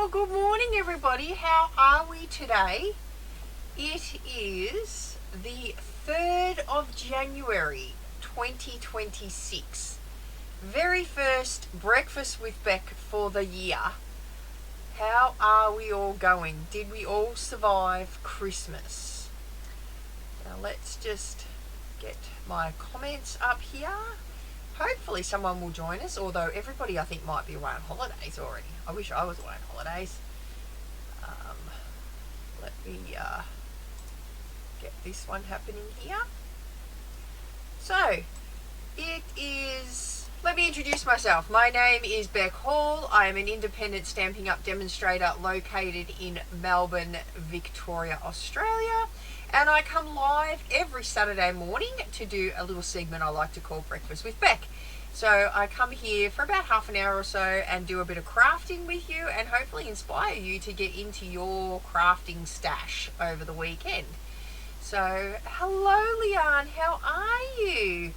Well, good morning, everybody. How are we today? It is the 3rd of January 2026. Very first breakfast with Beck for the year. How are we all going? Did we all survive Christmas? Now let's just get my comments up here. Hopefully someone will join us, although everybody I think might be away on holidays already. I wish I was away on holidays. Let me get this one happening here. So, it is... Let me introduce myself. My name is Beck Hall. I am an independent Stampin' Up! Demonstrator located in Melbourne, Victoria, Australia. And I come live every Saturday morning to do a little segment I like to call Breakfast with Beck. So I come here for about half an hour or so and do a bit of crafting with you and hopefully inspire you to get into your crafting stash over the weekend. So, hello Leanne, how are you?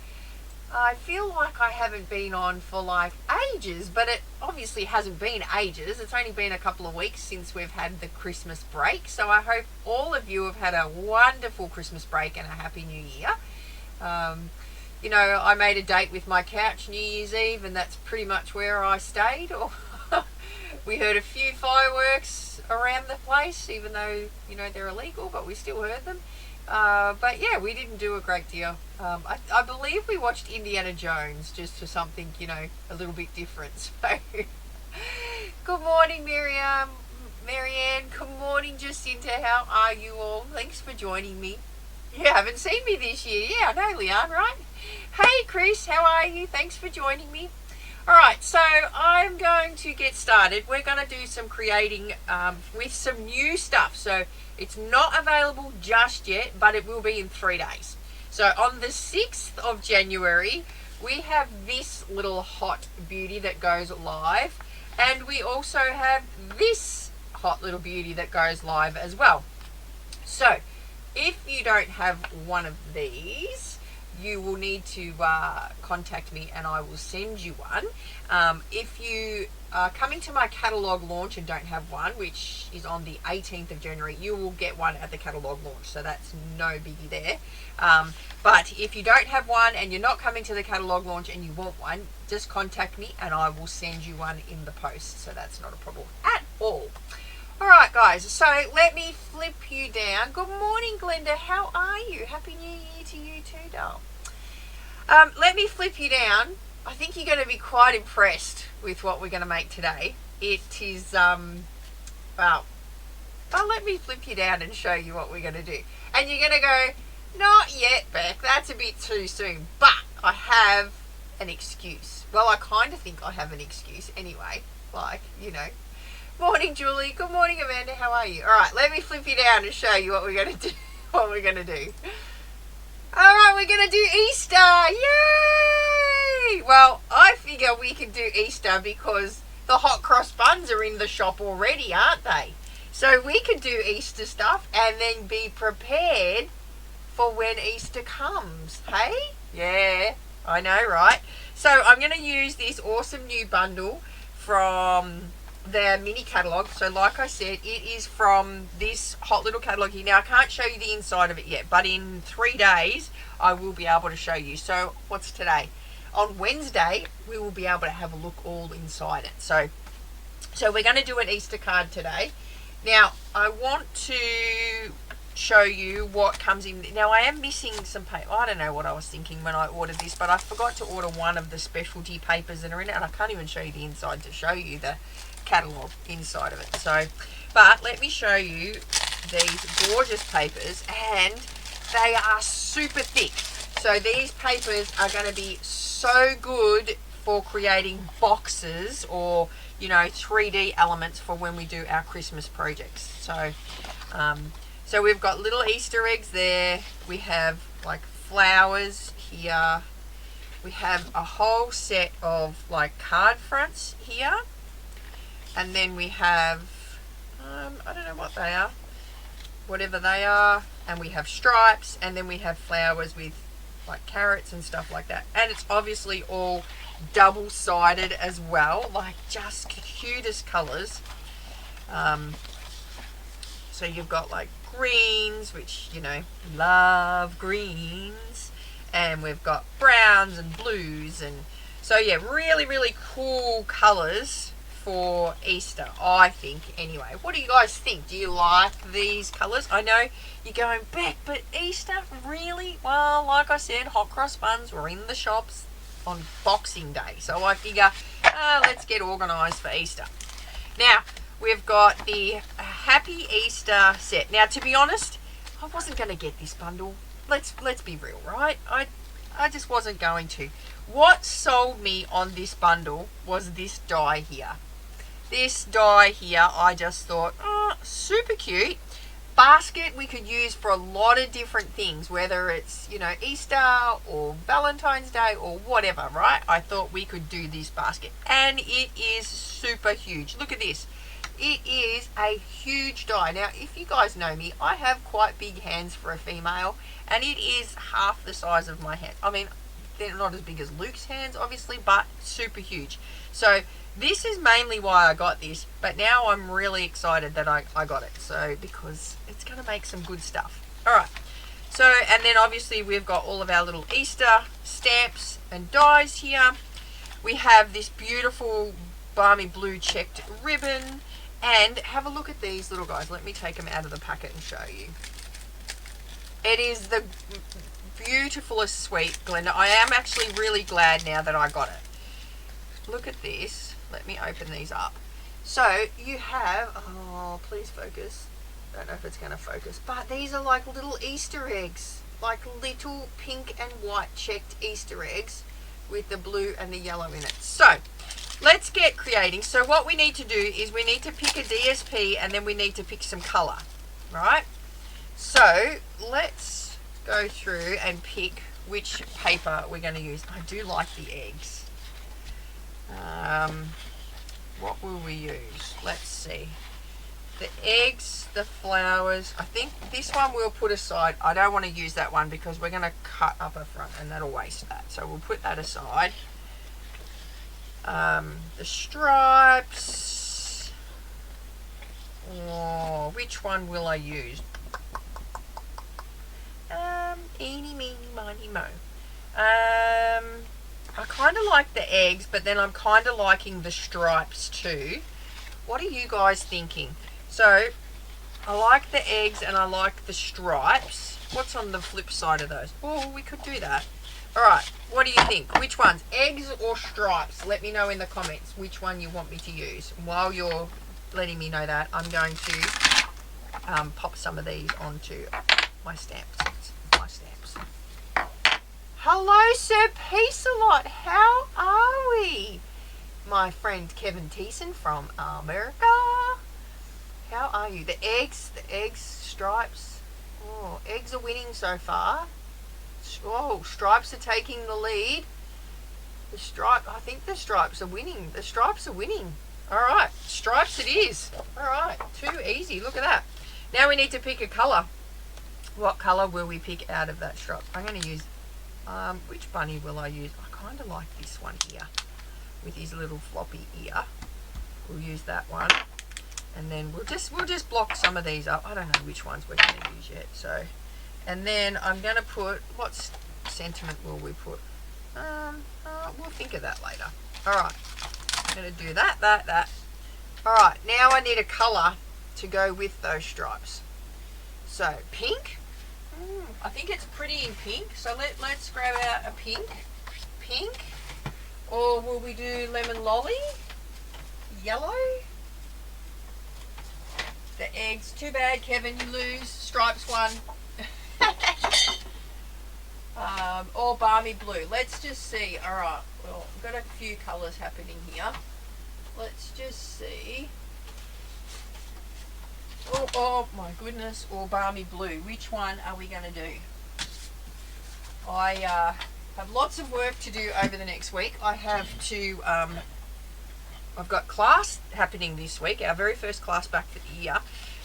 I feel like I haven't been on for like ages, but it obviously hasn't been ages. It's only been a couple of weeks since we've had the Christmas break. So I hope all of you have had a wonderful Christmas break and a happy new year. You know, I made a date with my couch New Year's Eve and that's pretty much where I stayed. We heard a few fireworks around the place, even though, you know, they're illegal, but we still heard them. But yeah, we didn't do a great deal. I believe we watched Indiana Jones just for something, you know, a little bit different. So, good morning, Marianne. Good morning, Jacinta. How are you all? Thanks for joining me. You haven't seen me this year. Yeah, I know, Leanne, right? Hey, Chris. How are you? Thanks for joining me. All right, so I'm going to get started. We're going to do some creating with some new stuff. So it's not available just yet, but it will be in 3 days. So on the 6th of January, we have this little hot beauty that goes live. And we also have this hot little beauty that goes live as well. So if you don't have one of these, you will need to contact me and I will send you one. If you are coming to my catalogue launch and don't have one, which is on the 18th of January, you will get one at the catalogue launch. So that's no biggie there. But if you don't have one and you're not coming to the catalogue launch and you want one, just contact me and I will send you one in the post. So that's not a problem at all. All right, guys, so let me flip you down. Good morning, Glenda. How are you? Happy New Year to you too, doll. Let me flip you down. I think you're going to be quite impressed with what we're going to make today. It is, well, let me flip you down and show you what we're going to do. And you're going to go, not yet, Beck. That's a bit too soon. But I have an excuse. Well, I kind of think I have an excuse anyway. Like, you know. Morning, Julie. Good morning, Amanda. How are you? All right, let me flip you down and show you what we're going to do. All right, we're going to do Easter. Yay! Well, I figure we can do Easter because the hot cross buns are in the shop already, aren't they? So we can do Easter stuff and then be prepared for when Easter comes. Hey? Yeah, I know, right? So I'm going to use this awesome new bundle from the mini catalogue. So like I said, it is from this hot little catalogue here. Now I can't show you the inside of it yet, but in 3 days I will be able to show you. So what's today? On Wednesday we will be able to have a look all inside it. So we're going to do an Easter card today. Now I want to show you what comes in. Now I am missing some paper. I don't know what I was thinking when I ordered this, but I forgot to order one of the specialty papers that are in it, and I can't even show you the inside to show you the catalogue inside of it. So, but let me show you these gorgeous papers, and they are super thick. So these papers are going to be so good for creating boxes or, you know, 3D elements for when we do our Christmas projects. So so we've got little Easter eggs there. We have like flowers here. We have a whole set of like card fronts here. And then we have, I don't know what they are, whatever they are. And we have stripes, and then we have flowers with like carrots and stuff like that. And it's obviously all double-sided as well, like just cutest colours. So you've got like greens, which, you know, love greens. And we've got browns and blues. And so, yeah, really, really cool colours for Easter, I think, anyway. What do you guys think? Do you like these colours? I know you're going, Beck, but Easter, really? Well, like I said, hot cross buns were in the shops on Boxing Day. So I figure, let's get organised for Easter. Now, we've got the Happy Easter set. Now, to be honest, I wasn't going to get this bundle. Let's be real, right? I just wasn't going to. What sold me on this bundle was this die here. This die here, I just thought, super cute. Basket we could use for a lot of different things, whether it's, you know, Easter or Valentine's Day or whatever, right? I thought we could do this basket. And it is super huge. Look at this. It is a huge die. Now, if you guys know me, I have quite big hands for a female, and it is half the size of my hand. I mean, they're not as big as Luke's hands, obviously, but super huge. So this is mainly why I got this, but now I'm really excited that I got it. So, because it's going to make some good stuff. All right. So, and then obviously we've got all of our little Easter stamps and dies here. We have this beautiful balmy blue checked ribbon. And have a look at these little guys. Let me take them out of the packet and show you. It is the beautifulest sweet, Glenda. I am actually really glad now that I got it. Look at this. Let me open these up. So you have, oh, please focus. I don't know if it's going to focus, but these are like little Easter eggs, like little pink and white checked Easter eggs with the blue and the yellow in it. So let's get creating. So what we need to do is we need to pick a DSP and then we need to pick some color, right? So let's go through and pick which paper we're going to use. I do like the eggs. What will we use? Let's see. The eggs, the flowers. I think this one we'll put aside. I don't want to use that one because we're going to cut up a front and that'll waste that. So we'll put that aside. The stripes. Oh, which one will I use? Eeny, meeny, miny, mo. I kind of like the eggs, but then I'm kind of liking the stripes too. What are you guys thinking? So, I like the eggs and I like the stripes. What's on the flip side of those? Oh, we could do that. Alright, what do you think? Which ones? Eggs or stripes? Let me know in the comments which one you want me to use. While you're letting me know that, I'm going to pop some of these onto my stamps. Hello, Sir Peace-a-Lot. How are we? My friend Kevin Thiessen from America. How are you? The eggs, stripes. Oh, eggs are winning so far. Oh, stripes are taking the lead. I think the stripes are winning. The stripes are winning. All right, stripes it is. All right, too easy. Look at that. Now we need to pick a colour. What colour will we pick out of that stripe? I'm going to use, which bunny will I use? I kind of like this one here with his little floppy ear. We'll use that one. And then we'll just block some of these up. I don't know which ones we're going to use yet. So, and then I'm going to put, what sentiment will we put? We'll think of that later. All right, I'm going to do that. All right, now I need a colour to go with those stripes. So pink. I think it's pretty in pink. So let's grab out a pink. Or will we do lemon lolly? Yellow. The eggs. Too bad, Kevin, you lose. Stripes won. Or balmy blue. Let's just see. All right. Well, I've got a few colours happening here. Let's just see. Oh my goodness. Or balmy blue. Which one are we going to do? I have lots of work to do over the next week. I have to, I've got class happening this week, our very first class back for the year,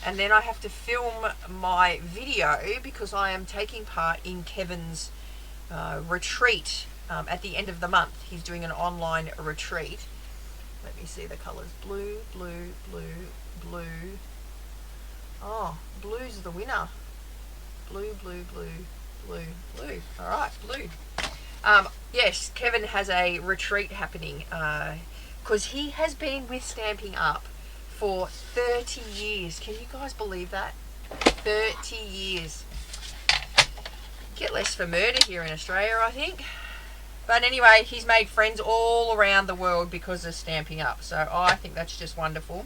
and then I have to film my video because I am taking part in Kevin's retreat at the end of the month. He's doing an online retreat. Let me see the colours. Blue, blue, blue, blue, blue. Oh, blue's the winner. Blue, blue, blue, blue, blue. All right, blue. Yes, Kevin has a retreat happening because he has been with Stampin' Up for 30 years. Can you guys believe that? 30 years. Get less for murder here in Australia, I think. But anyway, he's made friends all around the world because of Stampin' Up. So I think that's just wonderful.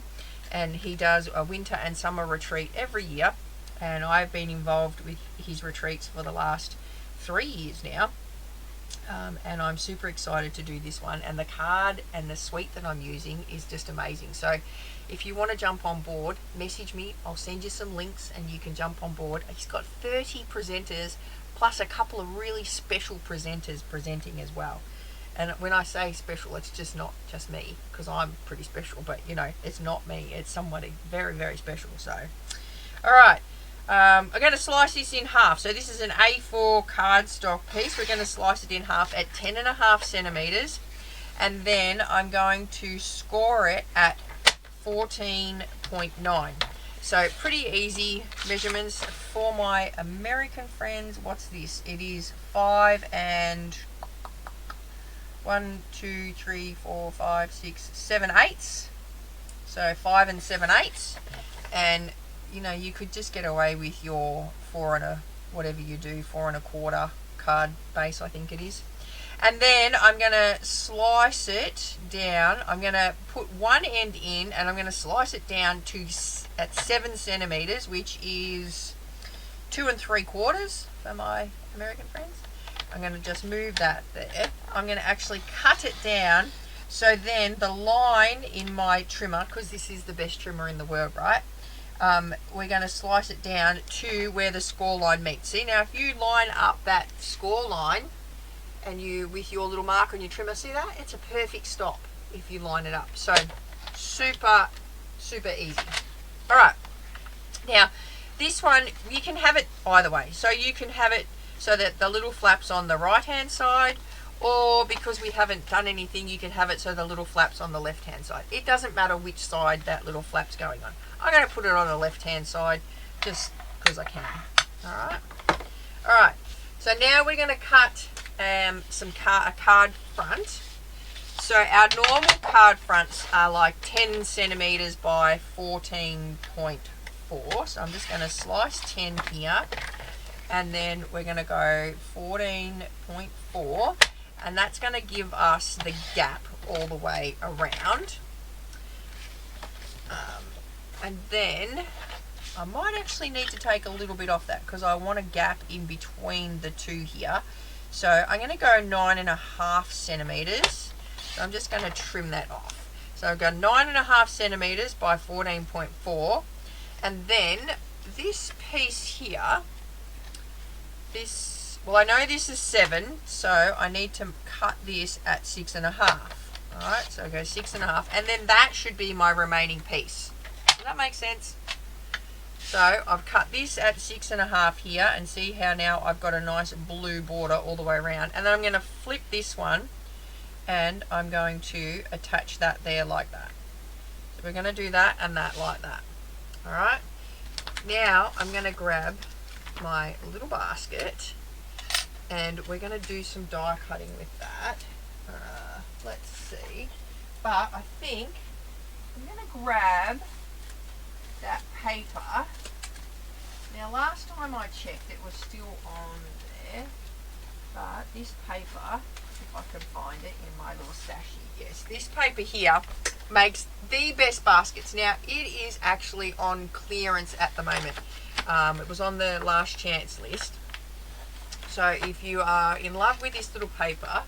And he does a winter and summer retreat every year. And I've been involved with his retreats for the last 3 years now. And I'm super excited to do this one. And the card and the suite that I'm using is just amazing. So if you want to jump on board, message me. I'll send you some links and you can jump on board. He's got 30 presenters plus a couple of really special presenters presenting as well. And when I say special, it's just not just me, because I'm pretty special, but you know, it's not me, it's somebody very, very special. So all right, I'm going to slice this in half. So this is an A4 cardstock piece. We're going to slice it in half at 10.5 centimeters, and then I'm going to score it at 14.9. So pretty easy measurements for my American friends. What's this? It is 5 and 1, 2, 3, 4, 5, 6, 7 eighths. So 5 and 7 eighths. And you know, you could just get away with your 4 and a, whatever you do, 4 and a quarter card base, I think it is. And then I'm going to slice it down. I'm going to put one end in and I'm going to slice it down to at 7 centimeters, which is 2 3/4 for my American friends. I'm going to just move that there. I'm going to actually cut it down. So then the line in my trimmer, because this is the best trimmer in the world, right? We're going to slice it down to where the score line meets. See, now if you line up that score line and you, with your little marker and your trimmer, see that? It's a perfect stop if you line it up. So super, super easy. All right. Now, this one, you can have it either way. So you can have it so that the little flap's on the right-hand side, or because we haven't done anything, you can have it so the little flap's on the left-hand side. It doesn't matter which side that little flap's going on. I'm going to put it on the left-hand side just because I can. All right. All right. So now we're going to cut a card front. So our normal card fronts are like 10 centimeters by 14.4. So I'm just going to slice 10 here, and then we're going to go 14.4, and that's going to give us the gap all the way around. And then I might actually need to take a little bit off that because I want a gap in between the two here. So I'm going to go 9.5 centimeters. So I'm just going to trim that off. So I've got 9.5 centimeters by 14.4. And then this piece here, well, I know this is 7, so I need to cut this at 6.5. All right, so I go 6.5, and then that should be my remaining piece. Does that make sense? So I've cut this at 6.5 here, and see how now I've got a nice blue border all the way around. And then I'm going to flip this one, and I'm going to attach that there like that. So we're going to do that and that like that. All right. Now I'm going to grab my little basket, and we're going to do some die cutting with that. Let's see. But I think I'm going to grab that paper. Now last time I checked it was still on there, but this paper, if I can find it in my little stashy, yes, this paper here makes the best baskets. Now it is actually on clearance at the moment. It was on the last chance list. So if you are in love with this little paper,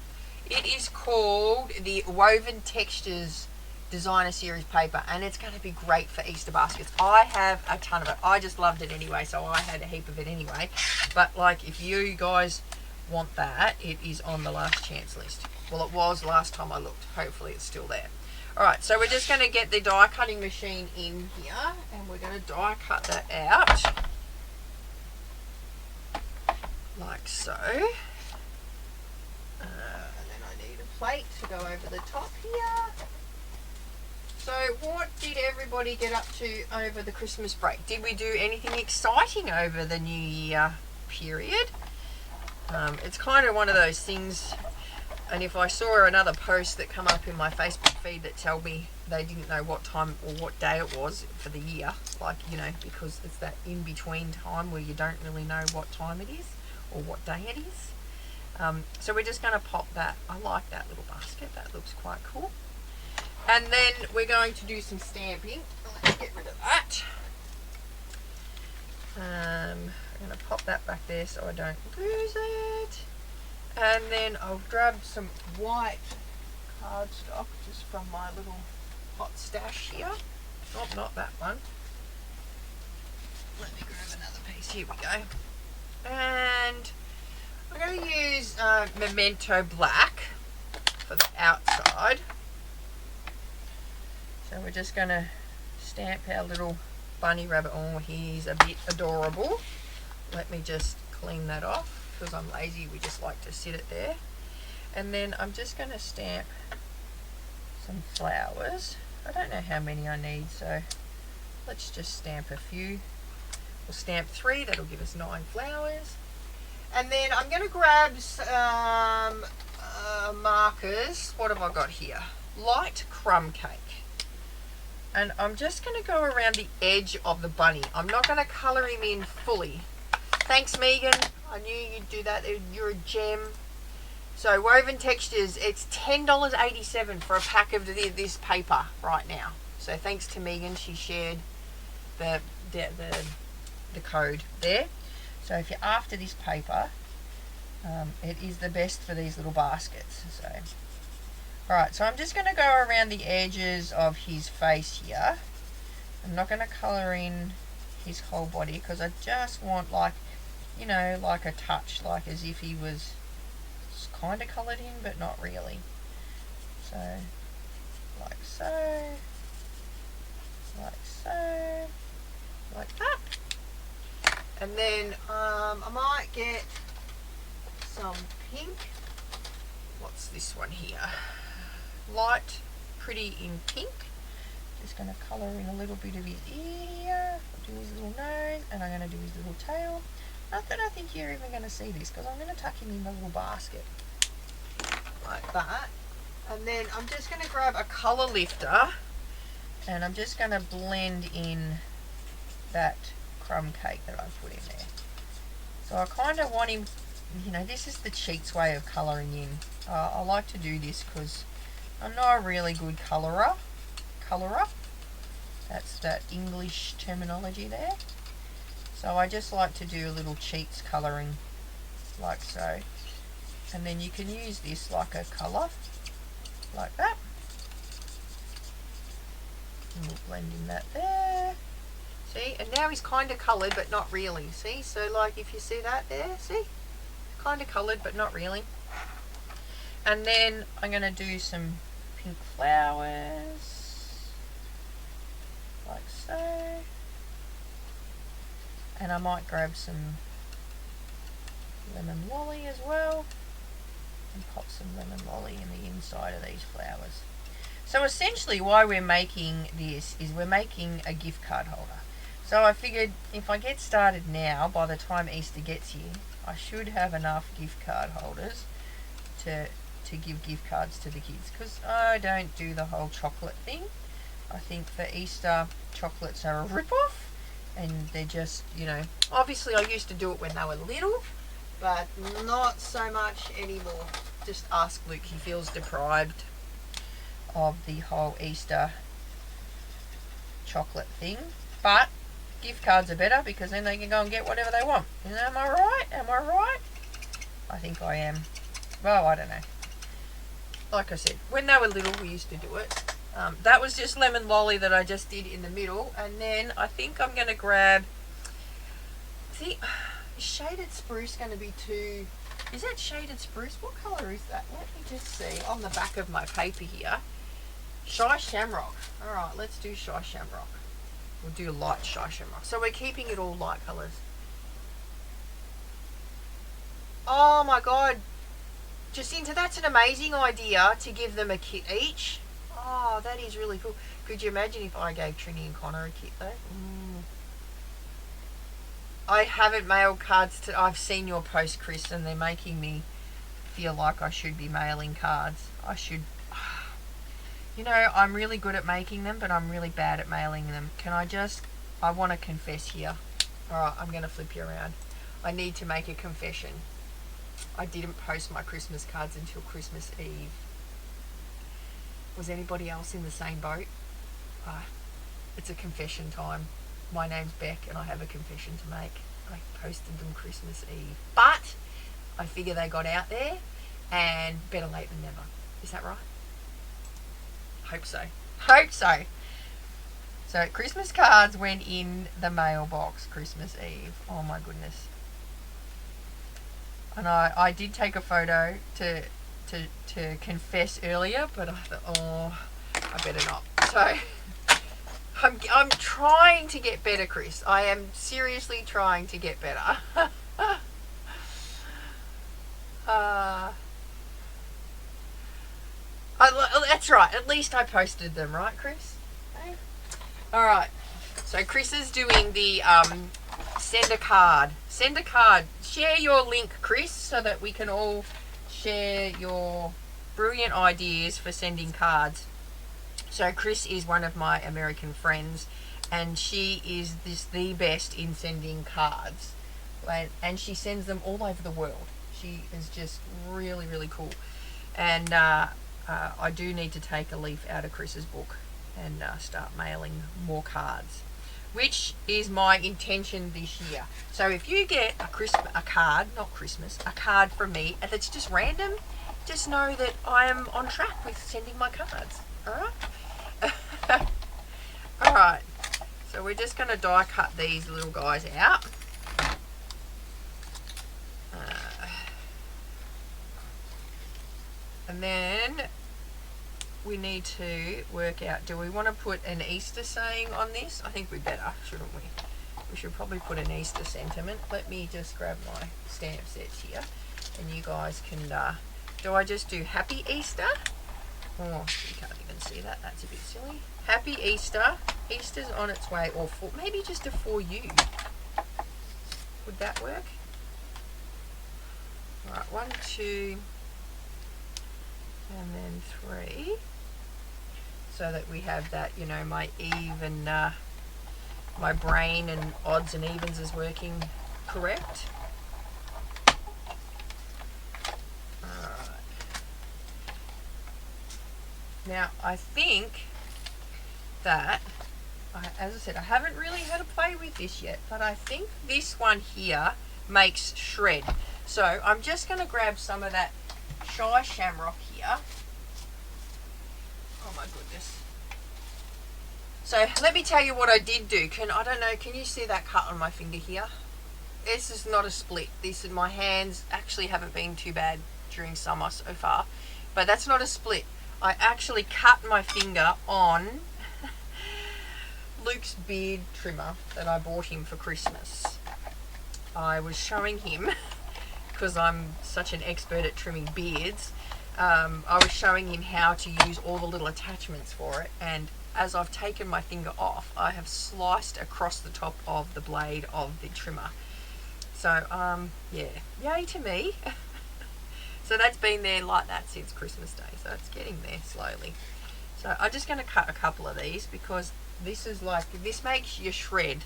it is called the Woven Textures Designer Series paper, and it's going to be great for Easter baskets. I have a ton of it. I just loved it anyway, so I had a heap of it anyway. But like, if you guys want that, it is on the last chance list. Well, it was last time I looked. Hopefully it's still there. Alright, so we're just going to get the die cutting machine in here, and we're going to die cut that out like so. And then I need a plate to go over the top here. So what did everybody get up to over the Christmas break? Did we do anything exciting over the New Year period? It's kind of one of those things, and if I saw another post that come up in my Facebook feed that tell me they didn't know what time or what day it was for the year, like, you know, because it's that in-between time where you don't really know what time it is or what day it is. So we're just going to pop that. I like that little basket. That looks quite cool. And then we're going to do some stamping. Let's get rid of that. I'm going to pop that back there so I don't lose it. And then I'll grab some white cardstock just from my little hot stash here. Oh, not that one. Let me grab another piece. Here we go. And I'm going to use Memento Black for the outside. So we're just going to stamp our little bunny rabbit. Oh, he's a bit adorable. Let me just clean that off because I'm lazy. We just like to sit it there. And then I'm just going to stamp some flowers. I don't know how many I need, so let's just stamp a few. We'll stamp 3. That'll give us 9 flowers. And then I'm going to grab some markers. What have I got here? Light crumb cake. And I'm just going to go around the edge of the bunny. I'm not going to colour him in fully. Thanks, Megan. I knew you'd do that. You're a gem. So Woven Textures, it's $10.87 for a pack of this paper right now. So thanks to Megan, she shared the code there. So if you're after this paper, it is the best for these little baskets. So, alright, so I'm just going to go around the edges of his face here. I'm not going to colour in his whole body because I just want, like, you know, like a touch, like as if he was kind of coloured in but not really. So, like so, like so, like that. And then I might get some pink. What's this one here? Light, pretty in pink. Just going to colour in a little bit of his ear, do his little nose, and I'm going to do his little tail. Not that I think you're even going to see this because I'm going to tuck him in the little basket. Like that. And then I'm just going to grab a colour lifter and I'm just going to blend in that crumb cake that I put in there. So I kind of want him, you know, this is the cheats way of colouring in. I like to do this because I'm not a really good colourer. That's that English terminology there. So I just like to do a little cheats colouring like so. And then you can use this like a colour, like that. And we'll blend in that there. See, and now he's kind of coloured but not really. See, so like if you see that there, see? Kind of coloured but not really. And then I'm going to do some pink flowers, like so. And I might grab some lemon lolly as well. And pop some lemon lolly in the inside of these flowers. So essentially why we're making this is we're making a gift card holder. So I figured if I get started now, by the time Easter gets here, I should have enough gift card holders to give gift cards to the kids. Because I don't do the whole chocolate thing. I think for Easter, chocolates are a rip-off. And they're just, you know, obviously I used to do it when they were little, but not so much anymore. Just ask Luke, he feels deprived of the whole Easter chocolate thing. But gift cards are better because then they can go and get whatever they want. Am I right? Am I right? I think I am. Well, I don't know. Like I said, when they were little we used to do it. That was just lemon lolly that I just did in the middle. And then I think I'm going to grab... See, is shaded spruce going to be too... Is that shaded spruce? What colour is that? Let me just see on the back of my paper here. Shy Shamrock. Alright, let's do Shy Shamrock. We'll do light Shy Shamrock. So we're keeping it all light colours. Oh my god. Jacinta, that's an amazing idea to give them a kit each. Oh, that is really cool. Could you imagine if I gave Trini and Connor a kit though? I haven't mailed cards to... I've seen your post, Chris, and they're making me feel like I should be mailing cards. I should... You know, I'm really good at making them, but I'm really bad at mailing them. Can I just... I want to confess here. Alright, I'm going to flip you around. I need to make a confession. I didn't post my Christmas cards until Christmas Eve. Was anybody else in the same boat? It's a confession time. My name's Beck and I have a confession to make. I posted them Christmas Eve. But I figure they got out there, and better late than never. Is that right? Hope so. Hope so. So Christmas cards went in the mailbox Christmas Eve. Oh my goodness. And I did take a photo to confess earlier, but I thought, oh, I better not. So I'm trying to get better, Chris. I am seriously trying to get better. That's right. At least I posted them, right, Chris? Okay. All right. So Chris is doing the send a card. Send a card. Share your link, Chris, so that we can all share your brilliant ideas for sending cards. So Chris is one of my American friends, and she is the best in sending cards, and she sends them all over the world. She is just really, really cool. And I do need to take a leaf out of Chris's book and start mailing more cards, which is my intention this year. So if you get a card from me, and it's just random, just know that I am on track with sending my cards. All right. All right. So we're just going to die cut these little guys out. And then we need to work out, do we want to put an Easter saying on this? I think we better, shouldn't we? We should probably put an Easter sentiment. Let me just grab my stamp sets here, and you guys can, do I just do Happy Easter? Oh, you can't even see that. That's a bit silly. Happy Easter. Easter's on its way, or maybe just a for you. Would that work? All right, 1, 2, and then 3. So that we have that, you know, my even, my brain and odds and evens is working correct. Alright. Now, I think that, as I said, I haven't really had to play with this yet, but I think this one here makes shred. So I'm just going to grab some of that Shy Shamrock here. Oh my goodness. So let me tell you what I did do. Can you see that cut on my finger here? This is not a split. My hands actually haven't been too bad during summer so far, but that's not a split. I actually cut my finger on Luke's beard trimmer that I bought him for Christmas. I was showing him, because I'm such an expert at trimming beards, I was showing him how to use all the little attachments for it, and as I've taken my finger off, I have sliced across the top of the blade of the trimmer. So, yeah, yay to me. So that's been there like that since Christmas Day, so it's getting there slowly. So I'm just going to cut a couple of these, because this makes you shred.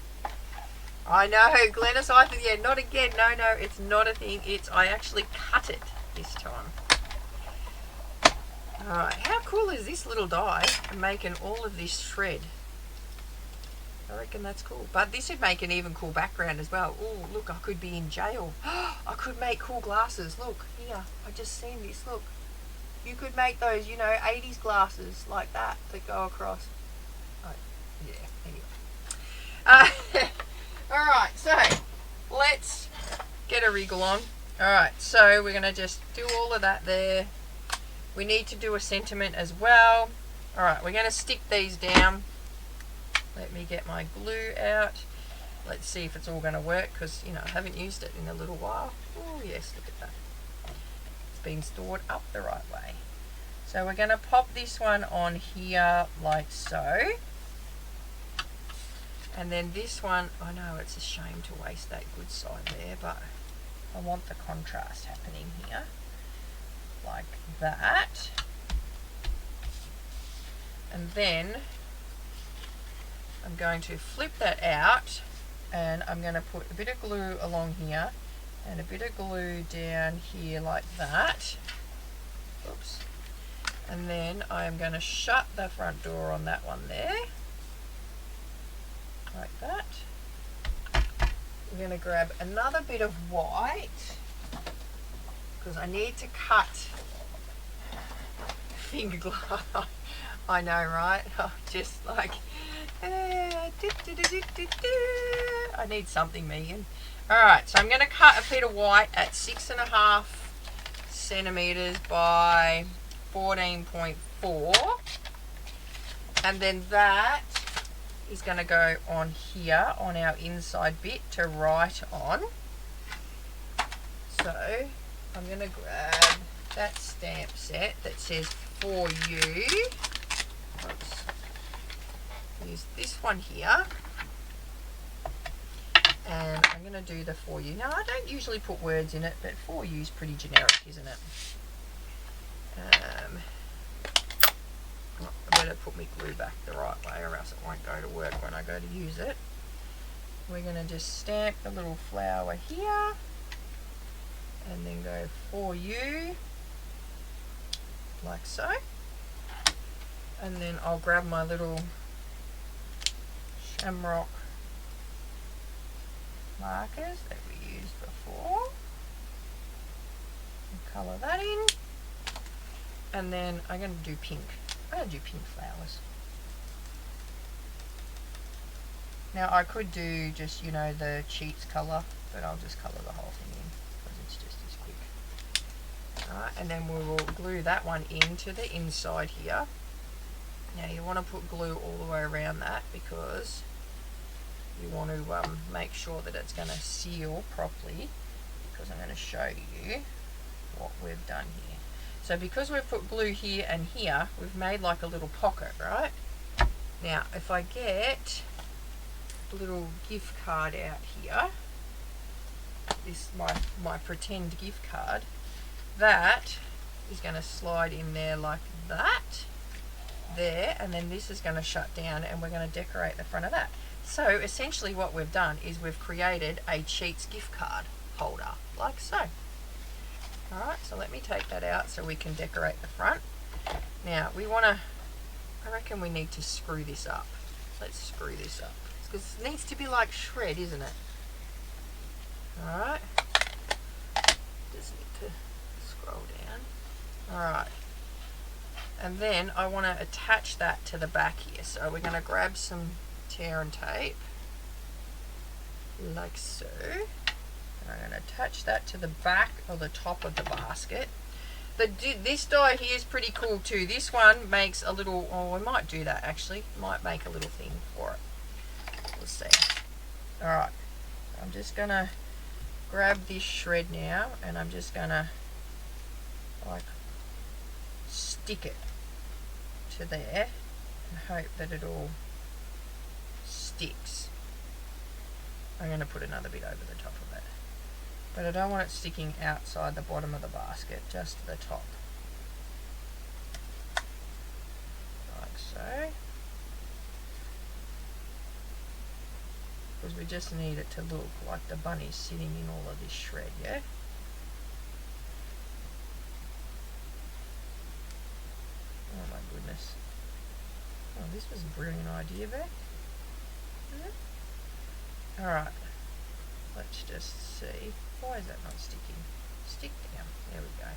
I know, Glennis, yeah, not again. No, it's not a thing. I actually cut it this time. Alright, how cool is this little die making all of this shred? I reckon that's cool. But this would make an even cool background as well. Oh, look, I could be in jail. I could make cool glasses. Look, here, I just seen this. Look. You could make those, 80s glasses like that go across. Oh, yeah, anyway. Alright, so let's get a wriggle on. Alright, so we're going to just do all of that there. We need to do a sentiment as well. Alright, we're going to stick these down. Let me get my glue out. Let's see if it's all going to work, because, I haven't used it in a little while. Oh, yes, look at that. It's been stored up the right way. So we're going to pop this one on here like so. And then this one, I know it's a shame to waste that good side there, but I want the contrast happening here, like that. And then I'm going to flip that out, and I'm going to put a bit of glue along here and a bit of glue down here like that. Oops. And then I'm going to shut the front door on that one there, like that. We're going to grab another bit of white, because I need to cut finger glue. I know, right? Just like, I need something, Megan. Alright, so I'm going to cut a bit of white at 6.5 centimeters by 14.4, and then that is going to go on here on our inside bit to write on. So I'm going to grab that stamp set that says for you. Oops. Use this one here, and I'm going to do the for you. Now, I don't usually put words in it, but for you is pretty generic, isn't it? I better put my glue back the right way, or else it won't go to work when I go to use it. We're going to just stamp the little flower here, and then go for you, like so. And then I'll grab my little shamrock markers that we used before and colour that in. And then I'm going to do pink. I'm going to do pink flowers. Now I could do just, you know, the cheats colour, but I'll just colour the whole thing in because it's just as quick. Alright, and then we will glue that one into the inside here. Now you want to put glue all the way around that because you want to make sure that it's going to seal properly, because I'm going to show you what we've done here. So because we've put glue here and here, we've made like a little pocket, right? Now if I get a little gift card out here, this my pretend gift card, that is going to slide in there like that, there, and then this is going to shut down, and we're going to decorate the front of that. So essentially what we've done is we've created a Cheats gift card holder, like so. Alright, so let me take that out so we can decorate the front. Now we want to, I reckon we need to screw this up. Let's screw this up, because it needs to be like shred, isn't it? Alright, just need to scroll down. Alright, and then I want to attach that to the back here. So we're going to grab some tear and tape, like so. And I'm going to attach that to the back or the top of the basket. This die here is pretty cool too. This one makes a little, oh, we might do that actually. Might make a little thing for it. We'll see. Alright, I'm just going to grab this shred now, and I'm just going to like stick it to there and hope that it all sticks. I'm going to put another bit over the top of it, but I don't want it sticking outside the bottom of the basket, just the top, like so, because we just need it to look like the bunny's sitting in all of this shred, yeah? Oh my goodness. Oh, this was a brilliant idea, Beck. Alright, let's just see. Why is that not sticking? Stick down. There we go.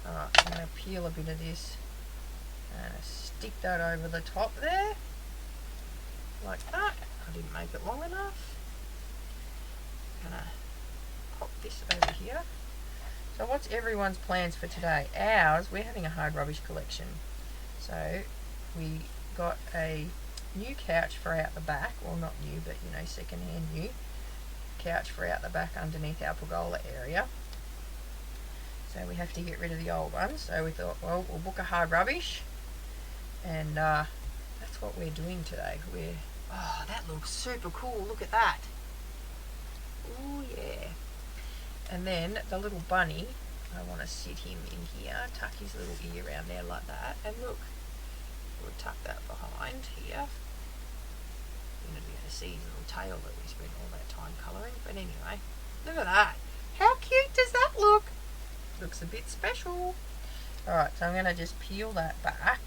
Alright, I'm going to peel a bit of this and stick that over the top there, like that. I didn't make it long enough. I'm going to pop this over here. So what's everyone's plans for today? Ours, we're having a hard rubbish collection. So we got a new couch for out the back, well not new, but you know, second hand new couch for out the back underneath our pergola area. So we have to get rid of the old ones. So we thought, well, we'll book a hard rubbish, and that's what we're doing today. Oh, that looks super cool. Look at that. Oh yeah. And then the little bunny, I want to sit him in here, tuck his little ear around there like that, and look, we'll tuck that behind here. You're going to be able to see his little tail that we spent all that time colouring. But anyway, look at that. How cute does that look? Looks a bit special. Alright, so I'm going to just peel that back,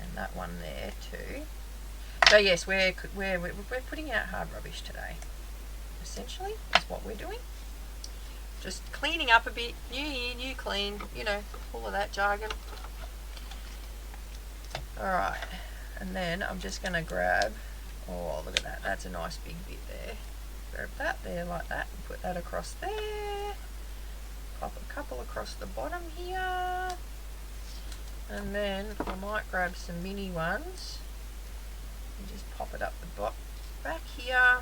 and that one there too. So yes, we're putting out hard rubbish today. Essentially, is what we're doing. Just cleaning up a bit. New year, new clean. You know, all of that jargon. Alright, and then I'm just going to grab, oh look at that, that's a nice big bit there. Grab that there like that and put that across there. Pop a couple across the bottom here. And then I might grab some mini ones and just pop it up the back here.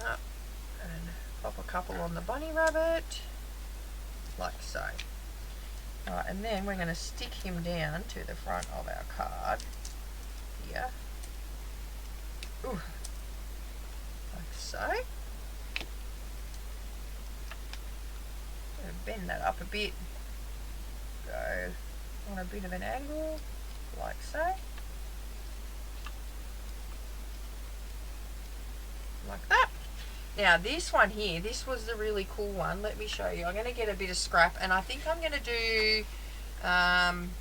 Up, and pop a couple on the bunny rabbit, like so. Right, and then we're going to stick him down to the front of our card here. Ooh. Like so. Bend that up a bit. Go on a bit of an angle, like so. Like that. Now this one here, this was the really cool one. Let me show you. I'm going to get a bit of scrap, and I think I'm going to do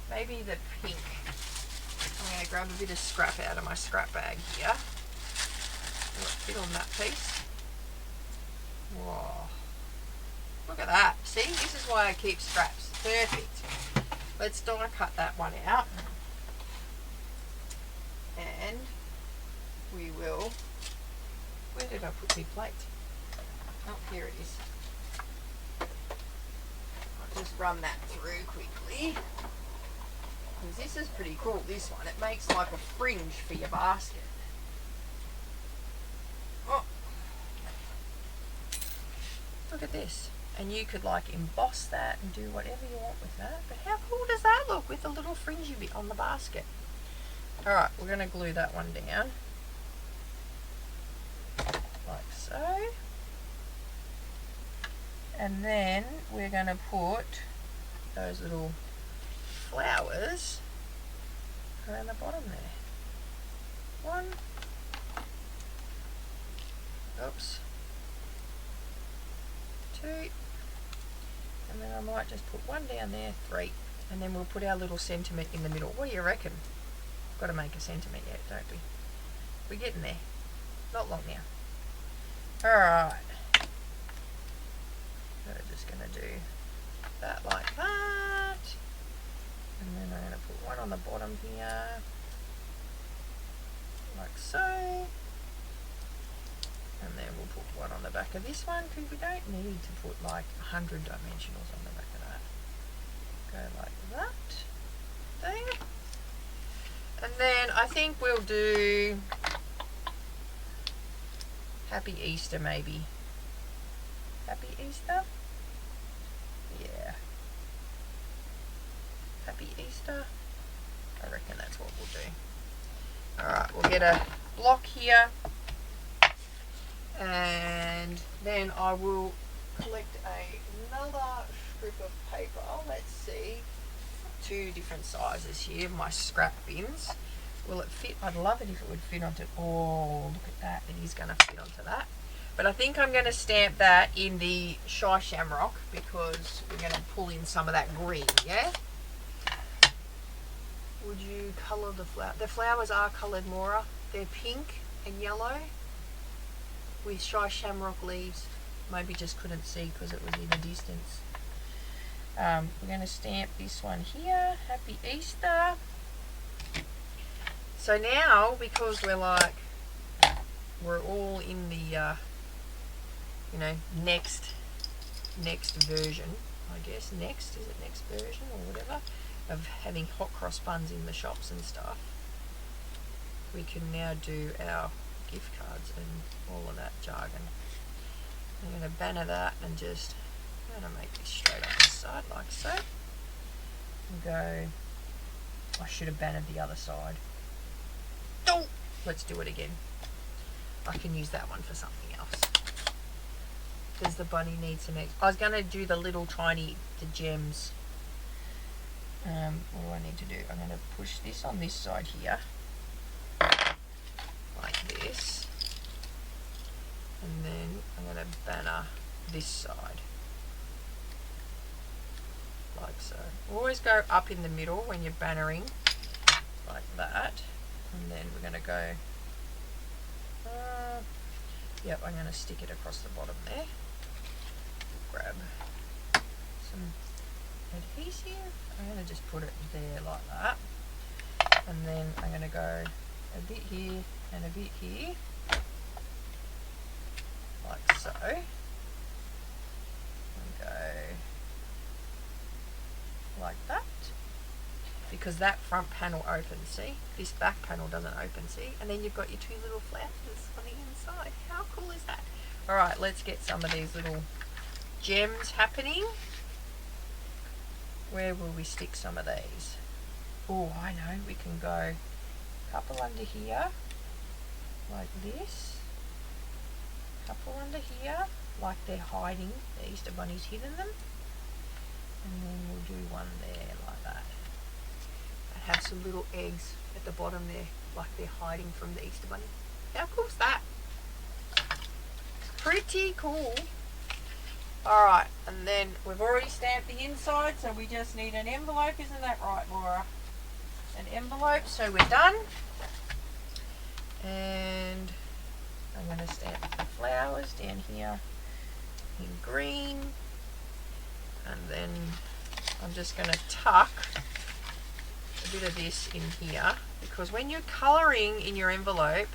maybe the pink. I'm going to grab a bit of scrap out of my scrap bag here. Will it fit on that piece? Whoa. Look at that. See, this is why I keep scraps. Perfect. Let's die cut that one out. And we will... Where did I put my plate? Oh, here it is. I'll just run that through quickly. Because this is pretty cool, this one. It makes like a fringe for your basket. Oh. Look at this. And you could like emboss that and do whatever you want with that. But how cool does that look with the little fringy bit on the basket? Alright, we're going to glue that one down. Like so. And then we're going to put those little flowers around the bottom there. One. Oops. Two. And then I might just put one down there, three. And then we'll put our little sentiment in the middle. What do you reckon? Got to make a sentiment yet, don't we? We're getting there. Not long now. Alright. We're just going to do that like that. And then I'm going to put one on the bottom here. Like so. And then we'll put one on the back of this one, because we don't need to put like 100 dimensionals on the back of that. Go like that. There. And then I think we'll do Happy Easter maybe. Happy Easter? Yeah. Happy Easter? I reckon that's what we'll do. Alright, we'll get a block here. And then I will collect another strip of paper. Let's see. 2 different sizes here, my scrap bins. Will it fit? I'd love it if it would fit onto... Oh, look at that. It is going to fit onto that. But I think I'm going to stamp that in the Shy Shamrock, because we're going to pull in some of that green, yeah? Would you colour the flower? The flowers are coloured, Maura. They're pink and yellow with Shy Shamrock leaves. Maybe just couldn't see because it was in the distance. We're going to stamp this one here. Happy Easter. So now, because we're all in the, next version, I guess. Next, is it next version or whatever, of having hot cross buns in the shops and stuff. We can now do our gift cards and all of that jargon. I'm going to banner that and just I'm going to make this straight on this side like so. And go, I should have bannered the other side. Oh, let's do it again. I can use that one for something else. Does the bunny need some eggs? I was going to do the little tiny, the gems. What do I need to do? I'm going to push this on this side here. Like this. And then I'm going to banner this side. Like so. Always go up in the middle when you're bannering. Like that. And then we're going to go... yep, I'm going to stick it across the bottom there. Grab some adhesive. I'm going to just put it there like that. And then I'm going to go a bit here and a bit here. Like so. And go like that. Because that front panel opens, see? This back panel doesn't open, see? And then you've got your two little flowers on the inside. How cool is that? Alright, let's get some of these little gems happening. Where will we stick some of these? Oh, I know, we can go a couple under here, like this. Couple under here, like they're hiding, the Easter Bunny's hidden them. And then we'll do one there, like that. And have some little eggs at the bottom there, like they're hiding from the Easter Bunny. How cool is that? Pretty cool. Alright, and then we've already stamped the inside, so we just need an envelope, isn't that right, Laura? An envelope, so we're done. And I'm going to stamp the flowers down here in green. And then I'm just going to tuck a bit of this in here, because when you're colouring in your envelope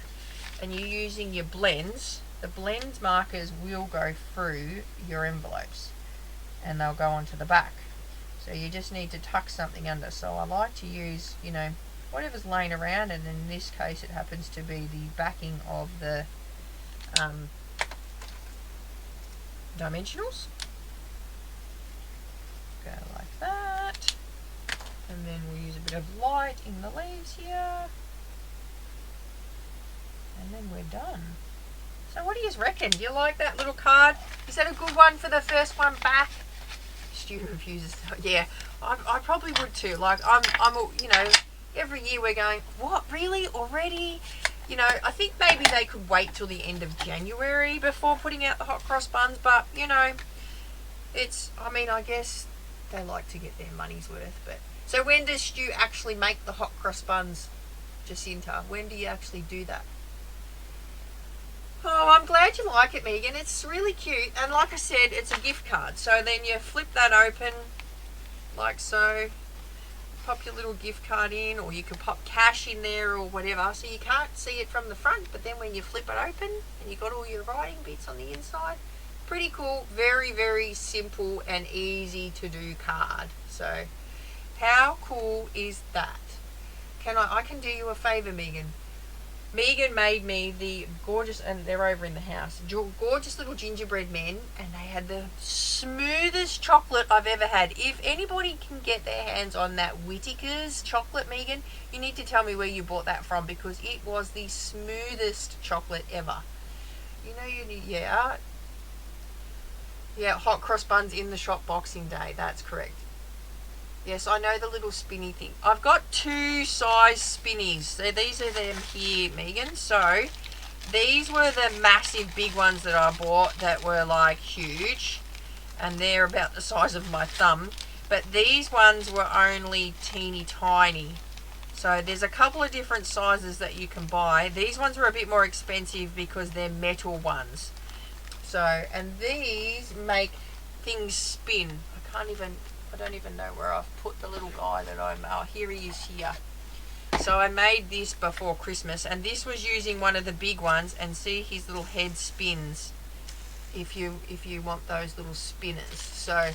and you're using your blends, the blend markers will go through your envelopes and they'll go onto the back. So you just need to tuck something under. So I like to use, you know, whatever's laying around, and in this case it happens to be the backing of the dimensionals. Go like that. And then we'll use a bit of light in the leaves here. And then we're done. So what do you reckon? Do you like that little card? Is that a good one for the first one back? Stu refuses. Yeah, I probably would too. Like I'm, you know, every year we're going, what, really, already? You know, I think maybe they could wait till the end of January before putting out the hot cross buns, but you know, it's, I mean, I guess they like to get their money's worth. But so when does Stu actually make the hot cross buns, Jacinta? When do you actually do that? Oh, I'm glad you like it, Megan. It's really cute. And like I said, it's a gift card. So then you flip that open like so. Pop your little gift card in, or you can pop cash in there or whatever. So you can't see it from the front, but then when you flip it open and you got all your writing bits on the inside. Pretty cool. Very, very simple and easy to do card. So how cool is that? I can do you a favour, Megan. Megan made me the gorgeous, and they're over in the house, gorgeous little gingerbread men, and they had the smoothest chocolate I've ever had. If anybody can get their hands on that Whittaker's chocolate, Megan, you need to tell me where you bought that from, because it was the smoothest chocolate ever. You know, you need, yeah, hot cross buns in the shop Boxing Day, that's correct. Yes, I know the little spinny thing. I've got two size spinnies. So these are them here, Megan. So these were the massive big ones that I bought that were like huge. And they're about the size of my thumb. But these ones were only teeny tiny. So there's a couple of different sizes that you can buy. These ones were a bit more expensive because they're metal ones. So, and these make things spin. I don't even know where I've put the little guy that oh, here he is here. So I made this before Christmas, and this was using one of the big ones, and see his little head spins if you want those little spinners. So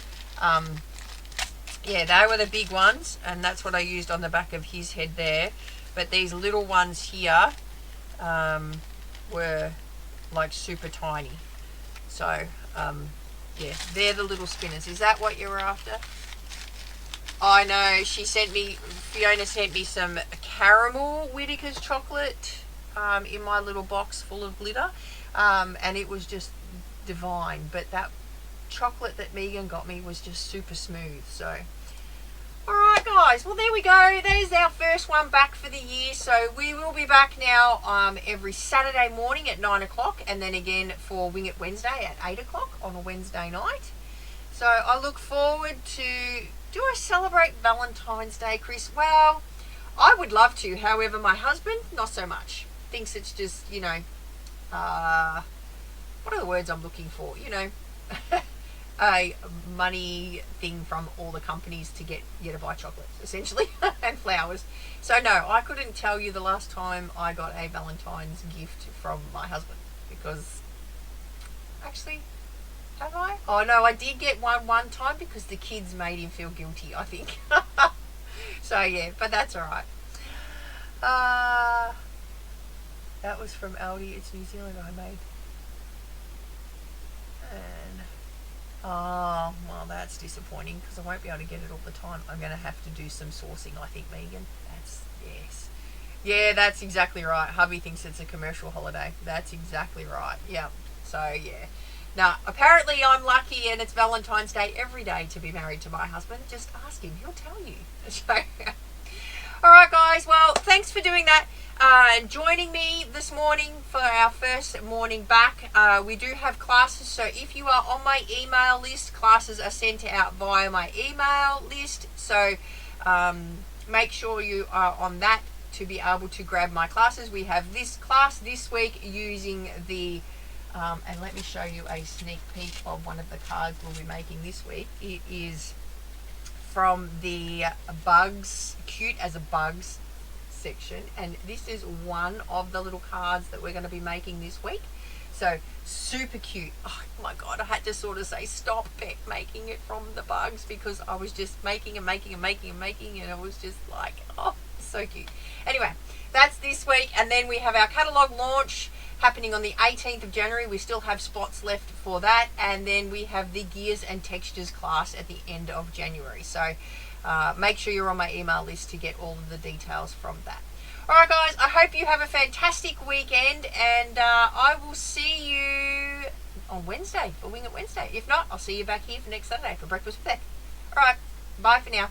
yeah, they were the big ones, and that's what I used on the back of his head there. But these little ones here were like super tiny. So Yeah, they're the little spinners. Is that what you were after? I know. Fiona sent me some caramel Whittaker's chocolate in my little box full of glitter. And it was just divine. But that chocolate that Megan got me was just super smooth. So, alright guys, well there we go. There's our first one back for the year. So we will be back now every Saturday morning at 9 o'clock, and then again for Wing It Wednesday at 8 o'clock on a Wednesday night. So I look forward to... Do I celebrate Valentine's Day, Chris? Well, I would love to. However, my husband, not so much. Thinks it's just, what are the words I'm looking for? A money thing from all the companies to get you to buy chocolates, essentially, and flowers. So no, I couldn't tell you the last time I got a Valentine's gift from my husband, because actually, have I? Oh no, I did get one time because the kids made him feel guilty, I think. So yeah, but that's alright. That was from Aldi. It's New Zealand I made. And oh, well, that's disappointing because I won't be able to get it all the time. I'm going to have to do some sourcing, I think, Megan. Yes. Yeah, that's exactly right. Hubby thinks it's a commercial holiday. That's exactly right. Yeah. So, yeah. Now, apparently I'm lucky and it's Valentine's Day every day to be married to my husband. Just ask him. He'll tell you. So, alright, guys. Well, thanks for doing that. Joining me this morning for our first morning back. We do have classes, so if you are on my email list, classes are sent out via my email list. So make sure you are on that to be able to grab my classes. We have this class this week using the, and let me show you a sneak peek of one of the cards we'll be making this week. It is from the Bugs, Cute as a Bugs section, and this is one of the little cards that we're going to be making this week. So super cute. Oh my god, I had to sort of say stop making it from the Bugs, because I was just making and it was just like, oh, so cute. Anyway, that's this week, and then we have our catalogue launch happening on the 18th of January. We still have spots left for that, and then we have the Gears and Textures class at the end of January. So make sure you're on my email list to get all of the details from that. Alright guys, I hope you have a fantastic weekend, and I will see you on Wednesday for Wing It Wednesday. If not, I'll see you back here for next Saturday for Breakfast with Beck. Alright, bye for now.